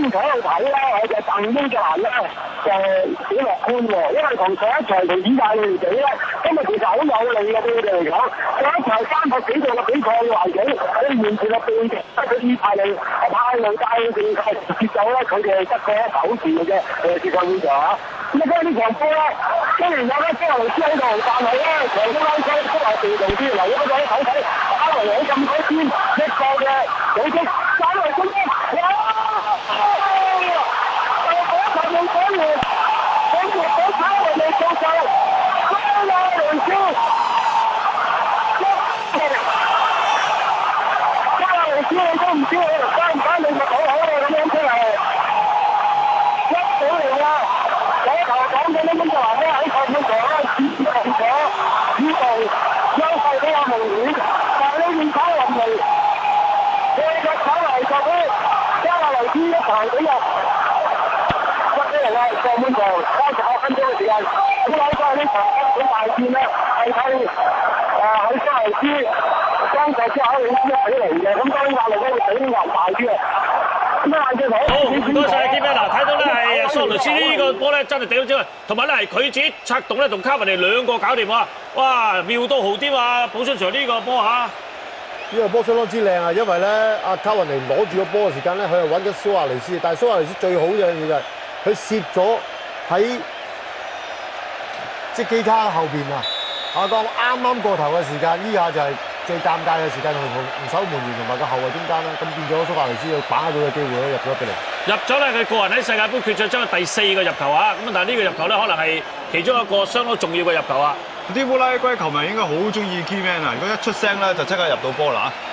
觀台去睇咧，我就鄧英格蘭咧就幾樂觀喎，因為同上一場同意大利比咧，今日其實好有利嘅對佢哋嚟講。上一場3個幾個嘅比賽環境，佢完全嘅背景，佢意大利派路帶佢哋節奏咧，佢哋得個1-9字嘅啫，決賽會場嚇。咁啊，呢場波咧，雖然有咧波羅斯喺度，但係咧長中灣區波羅被動啲，留咗嗰個睇睇，打嚟喺禁區邊一個嘅舉擊，打嚟中間，哇！就嗰球用講完，講住講炒嚟未做就，高亞雷斯，加亞雷斯你都唔知你翻唔翻你咪好好嘅咁樣出嚟，1-0啦！嗰球講緊呢就話咧喺後半場咧指控咗主導優勢比較明顯，但係呢邊炒落嚟，佢嘅炒嚟就俾加亞雷斯一球俾入。上半場38分鐘嘅時間，咁睇翻呢場好大戰咧，係睇喺沙維斯當時之後你知起嚟嘅，咁當然壓力咧會比壓大啲嘅。咁啊，隻好唔該曬，Kim 嗱，睇到咧係蘇雷斯呢個波咧真係頂咗之外，同埋咧係佢自己策動咧同卡文尼兩個搞掂啊！哇，妙到毫添啊！補出場呢個波嚇。呢個波相當之靚啊，因為咧阿卡文尼攞住個波嘅時間咧，佢係揾咗蘇亞雷斯，但係蘇亞雷斯最好嘅嘢就係佢攝咗喺即基卡後邊啊！阿剛啱啱過頭嘅時間，呢下就係最尷尬嘅時間，同守門員同埋個後衞中間啦，咁變咗蘇亞雷斯要把握到嘅機會咧，入咗1-0。入咗咧，佢個人喺世界盃決賽周嘅第4個入球啊！咁但係呢個入球咧，可能係其中一個相當重要嘅入球啊！啲烏拉圭球迷應該好中意 Keyman 啊！如果一出聲咧，就即刻入到波啦！